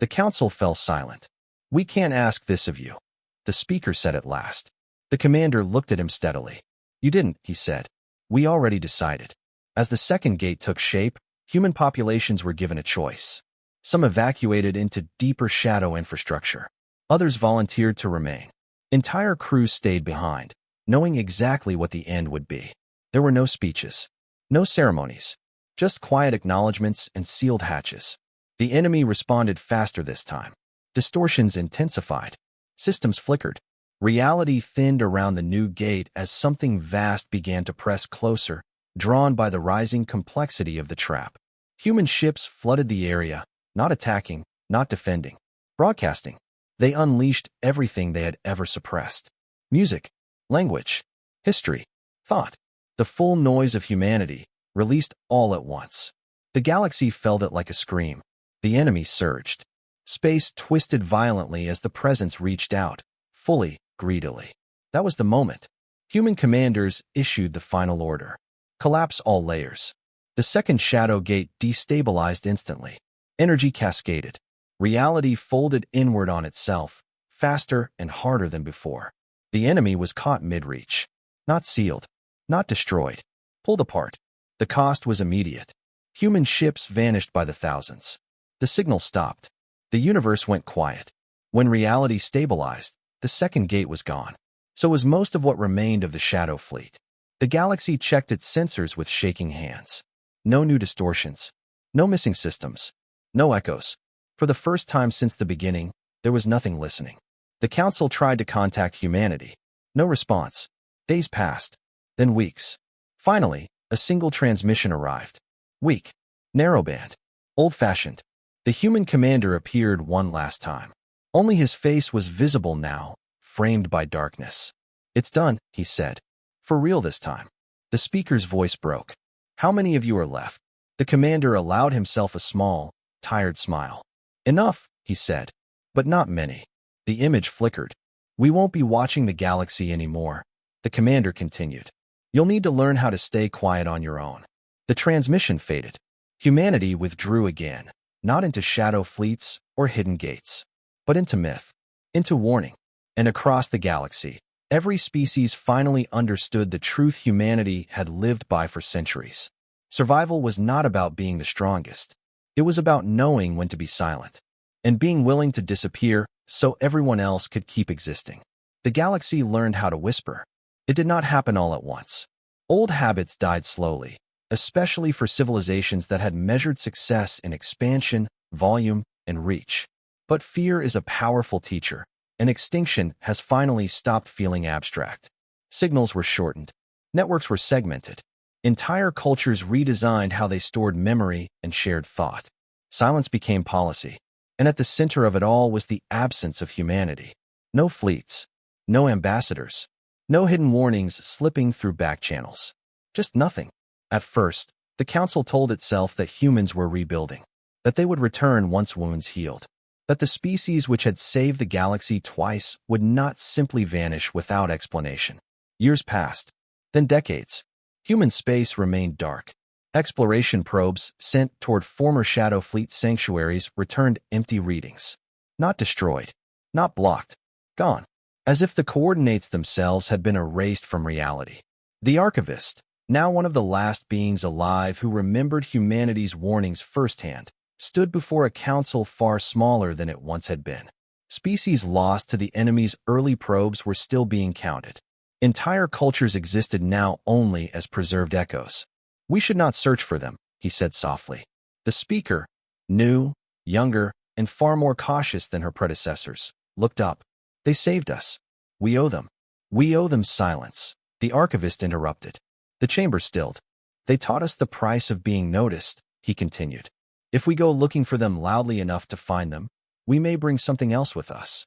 The council fell silent. We can't ask this of you, the speaker said at last. The commander looked at him steadily. You didn't, he said. We already decided. As the second gate took shape, human populations were given a choice. Some evacuated into deeper shadow infrastructure. Others volunteered to remain. Entire crews stayed behind, knowing exactly what the end would be. There were no speeches, no ceremonies, just quiet acknowledgments and sealed hatches. The enemy responded faster this time. Distortions intensified. Systems flickered. Reality thinned around the new gate as something vast began to press closer, drawn by the rising complexity of the trap. Human ships flooded the area, not attacking, not defending, broadcasting. They unleashed everything they had ever suppressed. Music, language, history, thought. The full noise of humanity, released all at once. The galaxy felt it like a scream. The enemy surged. Space twisted violently as the presence reached out, fully, greedily. That was the moment. Human commanders issued the final order. Collapse all layers. The second shadow gate destabilized instantly. Energy cascaded. Reality folded inward on itself, faster and harder than before. The enemy was caught mid-reach. Not sealed. Not destroyed. Pulled apart. The cost was immediate. Human ships vanished by the thousands. The signal stopped. The universe went quiet. When reality stabilized, the second gate was gone. So was most of what remained of the Shadow Fleet. The galaxy checked its sensors with shaking hands. No new distortions. No missing systems. No echoes. For the first time since the beginning, there was nothing listening. The council tried to contact humanity. No response. Days passed. Then weeks. Finally, a single transmission arrived. Weak. Narrowband. Old-fashioned. The human commander appeared one last time. Only his face was visible now, framed by darkness. It's done, he said. For real this time. The speaker's voice broke. How many of you are left? The commander allowed himself a small, tired smile. Enough, he said. But not many. The image flickered. We won't be watching the galaxy anymore, the commander continued. You'll need to learn how to stay quiet on your own. The transmission faded. Humanity withdrew again, not into shadow fleets or hidden gates, but into myth, into warning. And across the galaxy, every species finally understood the truth humanity had lived by for centuries. Survival was not about being the strongest. It was about knowing when to be silent and being willing to disappear so everyone else could keep existing. The galaxy learned how to whisper. It did not happen all at once. Old habits died slowly, especially for civilizations that had measured success in expansion, volume, and reach. But fear is a powerful teacher, and extinction has finally stopped feeling abstract. Signals were shortened. Networks were segmented. Entire cultures redesigned how they stored memory and shared thought. Silence became policy, and at the center of it all was the absence of humanity. No fleets, no ambassadors, no hidden warnings slipping through back channels. Just nothing. At first, the council told itself that humans were rebuilding, that they would return once wounds healed, that the species which had saved the galaxy twice would not simply vanish without explanation. Years passed, then decades. Human space remained dark. Exploration probes sent toward former Shadow Fleet sanctuaries returned empty readings. Not destroyed, not blocked, gone, as if the coordinates themselves had been erased from reality. The archivist, now one of the last beings alive who remembered humanity's warnings firsthand, stood before a council far smaller than it once had been. Species lost to the enemy's early probes were still being counted. Entire cultures existed now only as preserved echoes. "We should not search for them," he said softly. The speaker, new, younger, and far more cautious than her predecessors, looked up. "They saved us. We owe them. We owe them silence." The archivist interrupted. The chamber stilled. "They taught us the price of being noticed," he continued. "If we go looking for them loudly enough to find them, we may bring something else with us."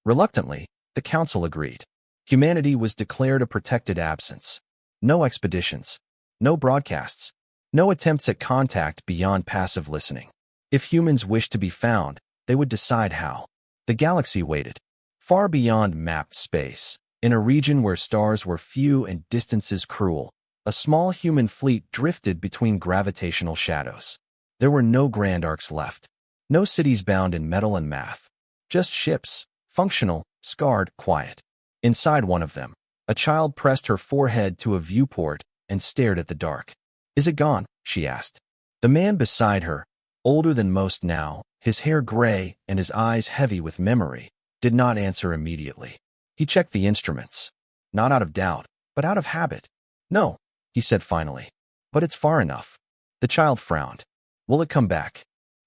Reluctantly, the council agreed. Humanity was declared a protected absence. No expeditions, no broadcasts, no attempts at contact beyond passive listening. If humans wished to be found, they would decide how. The galaxy waited, far beyond mapped space, in a region where stars were few and distances cruel. A small human fleet drifted between gravitational shadows. There were no grand arcs left, no cities bound in metal and math. Just ships, functional, scarred, quiet. Inside one of them, a child pressed her forehead to a viewport and stared at the dark. "Is it gone?" she asked. The man beside her, older than most now, his hair gray and his eyes heavy with memory, did not answer immediately. He checked the instruments, not out of doubt, but out of habit. "No," he said finally, "but it's far enough." The child frowned. "Will it come back?"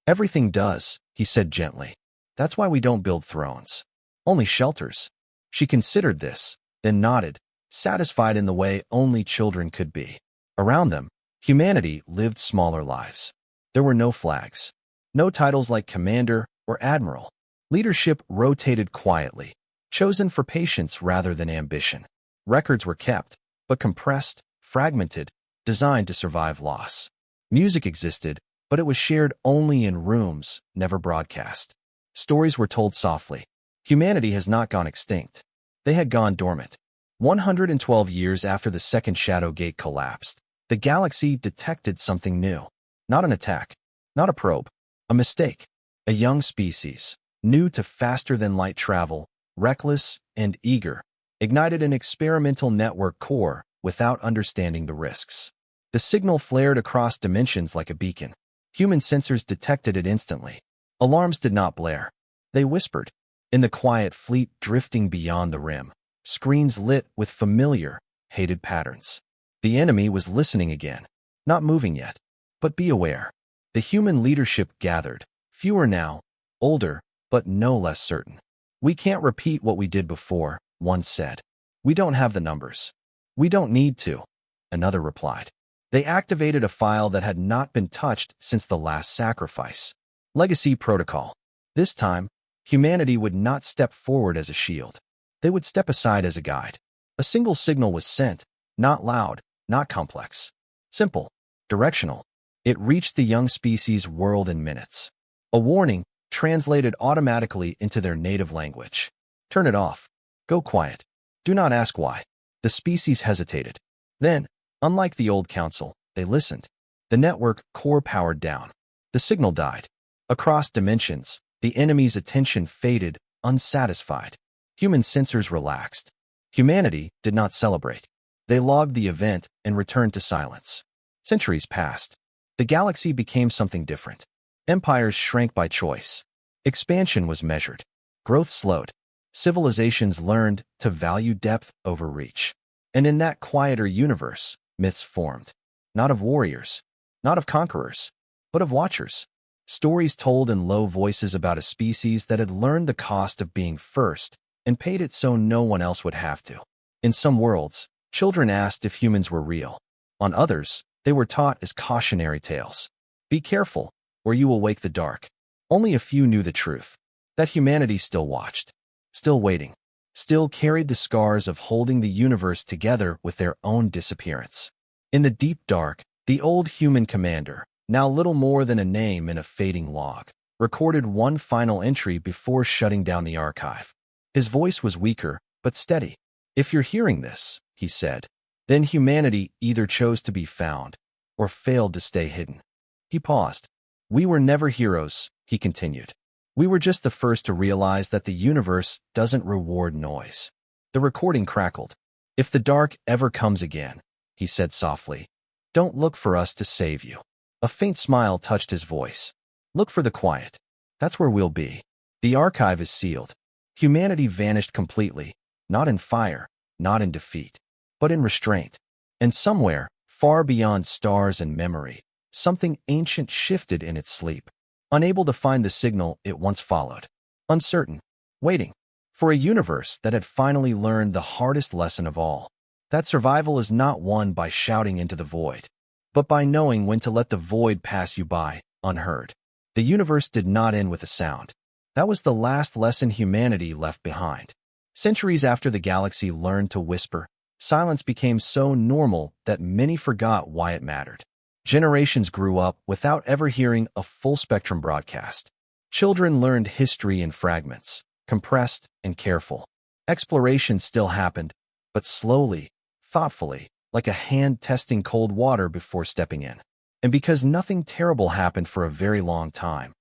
"Everything does," he said gently. "That's why we don't build thrones. Only shelters." She considered this, then nodded, satisfied in the way only children could be. Around them, humanity lived smaller lives. There were no flags, no titles like commander or admiral. Leadership rotated quietly, chosen for patience rather than ambition. Records were kept, but compressed, fragmented, designed to survive loss. Music existed, but it was shared only in rooms, never broadcast. Stories were told softly. Humanity has not gone extinct. They had gone dormant. 112 years after the second Shadow Gate collapsed, the galaxy detected something new. Not an attack, not a probe, a mistake. A young species, new to faster-than-light travel, reckless and eager, ignited an experimental network core without understanding the risks. The signal flared across dimensions like a beacon. Human sensors detected it instantly. Alarms did not blare. They whispered. In the quiet fleet drifting beyond the rim, screens lit with familiar, hated patterns. The enemy was listening again, not moving yet. But be aware. The human leadership gathered, fewer now, older, but no less certain. "We can't repeat what we did before," one said. "We don't have the numbers." "We don't need to," another replied. They activated a file that had not been touched since the last sacrifice. Legacy Protocol. This time, humanity would not step forward as a shield. They would step aside as a guide. A single signal was sent, not loud, not complex. Simple, directional. It reached the young species' world in minutes. A warning, translated automatically into their native language. "Turn it off. Go quiet. Do not ask why." The species hesitated. Then, unlike the old council, they listened. The network core powered down. The signal died. Across dimensions, the enemy's attention faded, unsatisfied. Human sensors relaxed. Humanity did not celebrate. They logged the event and returned to silence. Centuries passed. The galaxy became something different. Empires shrank by choice. Expansion was measured. Growth slowed. Civilizations learned to value depth over reach. And in that quieter universe, myths formed. Not of warriors, not of conquerors, but of watchers. Stories told in low voices about a species that had learned the cost of being first and paid it so no one else would have to. In some worlds, Children asked if humans were real. On others, they were taught as cautionary tales. Be careful, or you will wake the dark. Only a few knew the truth, that humanity still watched, still waiting, still carried the scars of holding the universe together with their own disappearance. In the deep dark, the old human commander, now little more than a name in a fading log, recorded one final entry before shutting down the archive. His voice was weaker, but steady. If you're hearing this, he said, then humanity either chose to be found or failed to stay hidden. He paused. We were never heroes, he continued. We were just the first to realize that the universe doesn't reward noise. The recording crackled. If the dark ever comes again, he said softly, don't look for us to save you. A faint smile touched his voice. Look for the quiet. That's where we'll be. The archive is sealed. Humanity vanished completely, not in fire, not in defeat, but in restraint. And somewhere, far beyond stars and memory, something ancient shifted in its sleep, unable to find the signal it once followed, uncertain, waiting for a universe that had finally learned the hardest lesson of all, that survival is not won by shouting into the void, but by knowing when to let the void pass you by, unheard. The universe did not end with a sound. That was the last lesson humanity left behind. Centuries after the galaxy learned to whisper, silence became so normal that many forgot why it mattered. Generations grew up without ever hearing a full-spectrum broadcast. Children learned history in fragments, compressed and careful. Exploration still happened, but slowly, thoughtfully, like a hand testing cold water before stepping in. And because nothing terrible happened for a very long time,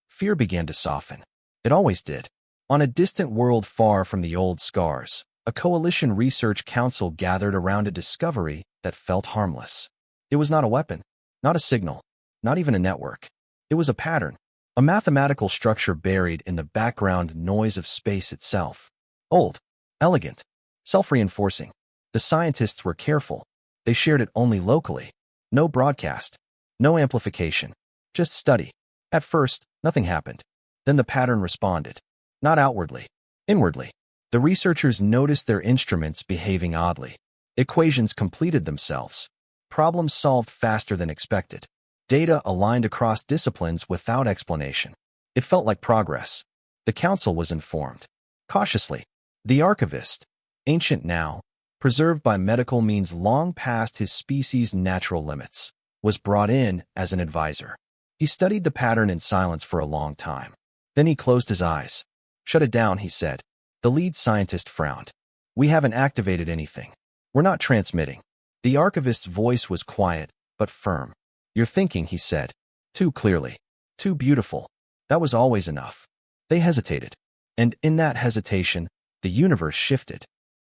fear began to soften. It always did. On a distant world far from the old scars, a coalition research council gathered around a discovery that felt harmless. It was not a weapon, not a signal, not even a network. It was a pattern, a mathematical structure buried in the background noise of space itself. Old, elegant, self-reinforcing. The scientists were careful. They shared it only locally. No broadcast, no amplification, just study. At first, nothing happened. Then the pattern responded. Not outwardly, inwardly. The researchers noticed their instruments behaving oddly. Equations completed themselves. Problems solved faster than expected. Data aligned across disciplines without explanation. It felt like progress. The council was informed. Cautiously. The archivist, ancient now, preserved by medical means long past his species' natural limits, was brought in as an advisor. He studied the pattern in silence for a long time. Then he closed his eyes. Shut it down, he said. The lead scientist frowned. We haven't activated anything. We're not transmitting. The archivist's voice was quiet, but firm. You're thinking, he said. Too clearly. Too beautiful. That was always enough. They hesitated. And in that hesitation, the universe shifted.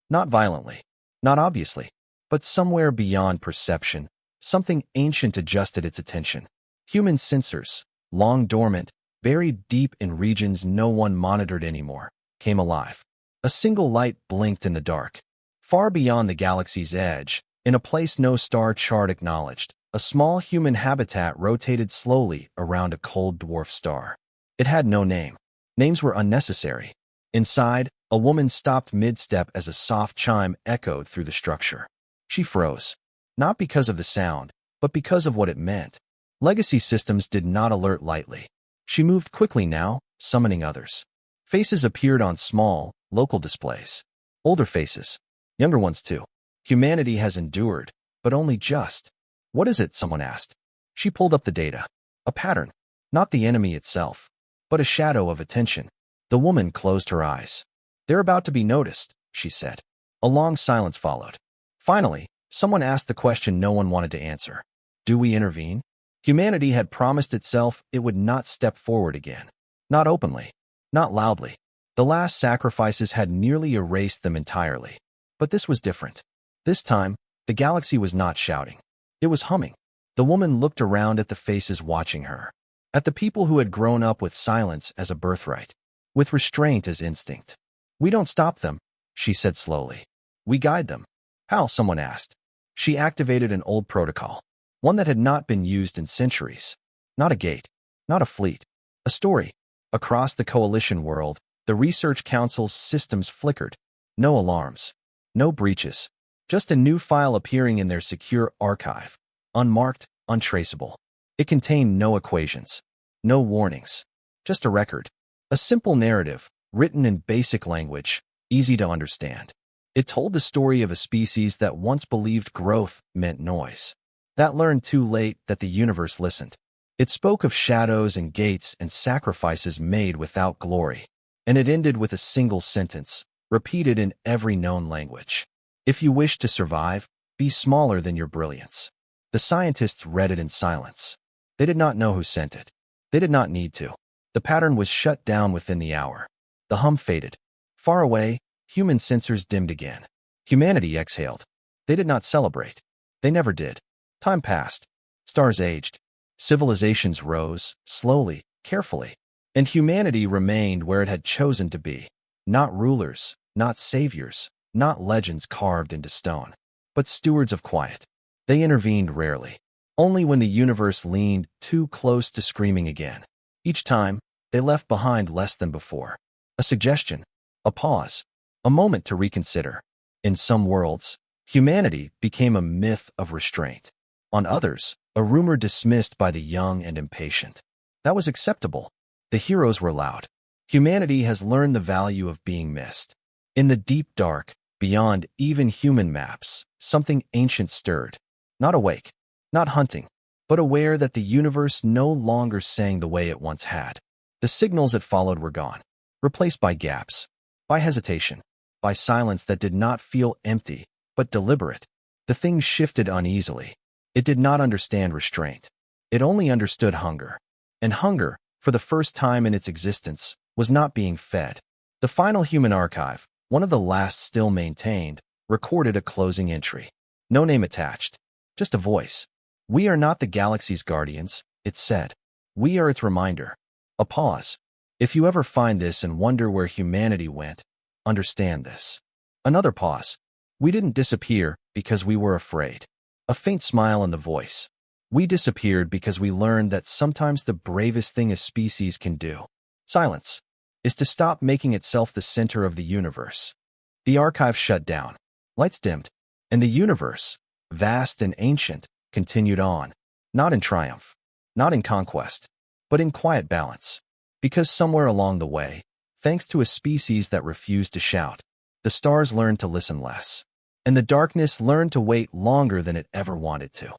Not violently. Not obviously. But somewhere beyond perception, something ancient adjusted its attention. Human sensors, long dormant, buried deep in regions no one monitored anymore, came alive. A single light blinked in the dark. Far beyond the galaxy's edge, in a place no star chart acknowledged, a small human habitat rotated slowly around a cold dwarf star. It had no name. Names were unnecessary. Inside, a woman stopped mid-step as a soft chime echoed through the structure. She froze. Not because of the sound, but because of what it meant. Legacy systems did not alert lightly. She moved quickly now, summoning others. Faces appeared on small, local displays. Older faces. Younger ones too. Humanity has endured, but only just. What is it? Someone asked. She pulled up the data. A pattern. Not the enemy itself, but a shadow of attention. The woman closed her eyes. They're about to be noticed, she said. A long silence followed. Finally, someone asked the question no one wanted to answer. Do we intervene? Humanity had promised itself it would not step forward again. Not openly. Not loudly. The last sacrifices had nearly erased them entirely. But this was different. This time, the galaxy was not shouting. It was humming. The woman looked around at the faces watching her. At the people who had grown up with silence as a birthright. With restraint as instinct. We don't stop them, she said slowly. We guide them. How? Someone asked. She activated an old protocol. One that had not been used in centuries. Not a gate. Not a fleet. A story. Across the coalition world, the research council's systems flickered. No alarms. No breaches. Just a new file appearing in their secure archive, unmarked, untraceable. It contained no equations, no warnings, just a record. A simple narrative, written in basic language, easy to understand. It told the story of a species that once believed growth meant noise, that learned too late that the universe listened. It spoke of shadows and gates and sacrifices made without glory, and it ended with a single sentence, repeated in every known language. If you wish to survive, be smaller than your brilliance. The scientists read it in silence. They did not know who sent it. They did not need to. The pattern was shut down within the hour. The hum faded. Far away, human sensors dimmed again. Humanity exhaled. They did not celebrate. They never did. Time passed. Stars aged. Civilizations rose, slowly, carefully. And humanity remained where it had chosen to be. Not rulers, not saviors, not legends carved into stone, but stewards of quiet. They intervened rarely. Only when the universe leaned too close to screaming again. Each time, they left behind less than before. A suggestion, a pause, a moment to reconsider. In some worlds, humanity became a myth of restraint. On others, a rumor dismissed by the young and impatient. That was acceptable. The heroes were loud. Humanity has learned the value of being missed. In the deep dark, beyond even human maps, something ancient stirred. Not awake, not hunting, but aware that the universe no longer sang the way it once had. The signals it followed were gone, replaced by gaps, by hesitation, by silence that did not feel empty, but deliberate. The thing shifted uneasily. It did not understand restraint. It only understood hunger. And hunger, for the first time in its existence, was not being fed. The final human archive, one of the last still maintained, recorded a closing entry. No name attached, just a voice. "We are not the galaxy's guardians," it said. "We are its reminder." A pause. If you ever find this and wonder where humanity went, understand this. Another pause. "We didn't disappear because we were afraid." A faint smile in the voice. "We disappeared because we learned that sometimes the bravest thing a species can do, silence, is to stop making itself the center of the universe." The archive shut down. Lights dimmed. And the universe, vast and ancient, continued on. Not in triumph, not in conquest, but in quiet balance. Because somewhere along the way, thanks to a species that refused to shout, the stars learned to listen less. And the darkness learned to wait longer than it ever wanted to.